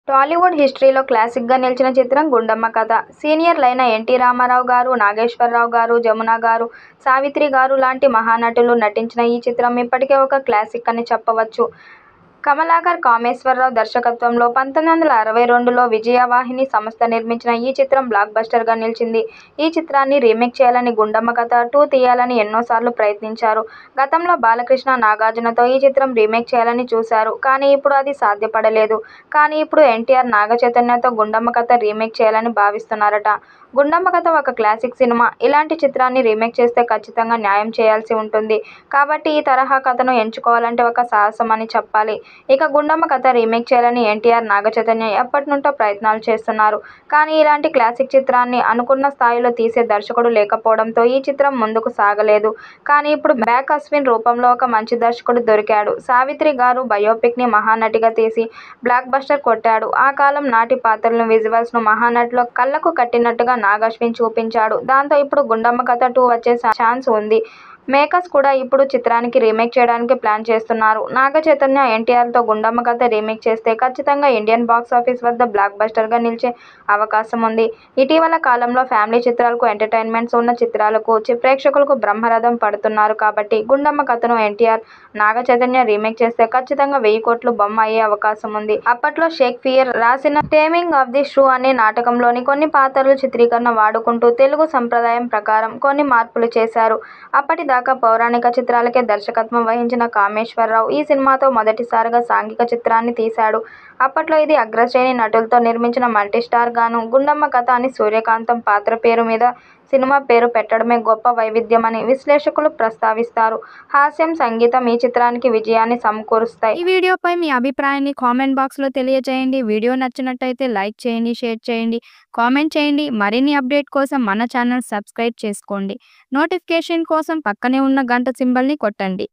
టాలీవుడ్ హిస్టరీలో క్లాసిక్గా నిలిచిన చిత్రం 'గుండమ్మ కథ'. సీనియర్లైన ఎన్టీ రామారావు గారు, నాగేశ్వరరావు గారు, జమున గారు, సావిత్రి గారు లాంటి మహానటులు నటించిన ఈ చిత్రం ఇప్పటికే ఒక క్లాసిక్ అని చెప్పవచ్చు. కమలాకర్ కామేశ్వరరావు దర్శకత్వంలో 1962లో విజయవాహిని సంస్థ నిర్మించిన ఈ చిత్రం బ్లాక్ బస్టర్గా నిలిచింది. ఈ చిత్రాన్ని రీమేక్ చేయాలని 'గుండమ్మ కథ 2' తీయాలని ఎన్నోసార్లు ప్రయత్నించారు. గతంలో బాలకృష్ణ, నాగార్జునతో ఈ చిత్రం రీమేక్ చేయాలని చూశారు. కానీ ఇప్పుడు అది సాధ్యపడలేదు. కానీ ఇప్పుడు ఎన్టీఆర్, నాగచైతన్యతో 'గుండమ్మ కథ' రీమేక్ చేయాలని భావిస్తున్నారట. 'గుండమ్మ కథ' ఒక క్లాసిక్ సినిమా. ఇలాంటి చిత్రాన్ని రీమేక్ చేస్తే ఖచ్చితంగా న్యాయం చేయాల్సి ఉంటుంది. కాబట్టి ఈ తరహా కథను ఎంచుకోవాలంటే ఒక సాహసం అని చెప్పాలి. ఇక 'గుండమ్మ కథ' రీమేక్ చేయాలని ఎన్టీఆర్, నాగచైతన్య ఎప్పటినుంటో ప్రయత్నాలు చేస్తున్నారు. కానీ ఇలాంటి క్లాసిక్ చిత్రాన్ని అనుకున్న స్థాయిలో తీసే దర్శకుడు లేకపోవడంతో ఈ చిత్రం ముందుకు సాగలేదు. కానీ ఇప్పుడు బ్యాక్ అశ్విన్ రూపంలో ఒక మంచి దర్శకుడు దొరికాడు. సావిత్రి గారు బయోపిక్ని మహానటిగా తీసి బ్లాక్ బస్టర్ కొట్టాడు. ఆ కాలం నాటి పాత్రలను, విజువల్స్ను మహానటిలో కళ్లకు కట్టినట్టుగా నాగ్ అశ్విన్ చూపించాడు. దాంతో ఇప్పుడు 'గుండమ్మ కథ 2' వచ్చే ఛాన్స్ ఉంది. మేకర్స్ కూడా ఇప్పుడు చిత్రానికి రీమేక్ చేయడానికి ప్లాన్ చేస్తున్నారు. నాగచైతన్య, ఎన్టీఆర్తో 'గుండమ్మ కథ' రీమేక్ చేస్తే ఖచ్చితంగా ఇండియన్ బాక్సాఫీస్ వద్ద బ్లాక్ బస్టర్గా నిలిచే అవకాశం ఉంది. ఇటీవల కాలంలో ఫ్యామిలీ చిత్రాలకు, ఎంటర్టైన్మెంట్స్ ఉన్న చిత్రాలకు ప్రేక్షకులకు బ్రహ్మరథం పడుతున్నారు కాబట్టి 'గుండమ్మ కథ'ను ఎన్టీఆర్, నాగచైతన్య రీమేక్ చేస్తే ఖచ్చితంగా 1000 కోట్ల బొమ్మ అయ్యే అవకాశం ఉంది. అప్పట్లో షేక్స్పియర్ రాసిన 'టేమింగ్ ఆఫ్ ది ష్రూ' అనే నాటకంలోని కొన్ని పాత్రలు చిత్రీకరణ వాడుకుంటూ తెలుగు సంప్రదాయం ప్రకారం కొన్ని మార్పులు చేశారు. అప్పటిదాకా పౌరాణిక చిత్రాలకే దర్శకత్వం వహించిన కామేశ్వరరావు ఈ సినిమాతో మొదటిసారిగా సాంఘిక చిత్రాన్ని తీశాడు. అప్పట్లో ఇది అగ్రశ్రేణి నటులతో నిర్మించిన మల్టీస్టార్ గాను. 'గుండమ్మ కథ' అని సూర్యకాంతం పాత్ర పేరు మీద సినిమా పేరు పెట్టడమే గొప్ప వైవిధ్యమని విశ్లేషకులు ప్రస్తావిస్తారు. హాస్యం, సంగీతం ఈ చిత్రానికి విజయాన్ని సమకూరుస్తాయి. ఈ వీడియోపై మీ అభిప్రాయాన్ని కామెంట్ బాక్స్లో తెలియజేయండి. వీడియో నచ్చినట్టయితే లైక్ చేయండి, షేర్ చేయండి, కామెంట్ చేయండి. మరిన్ని అప్డేట్ కోసం మన ఛానల్ సబ్స్క్రైబ్ చేసుకోండి. నోటిఫికేషన్ కోసం పక్కనే ఉన్న గంట సింబల్ని కొట్టండి.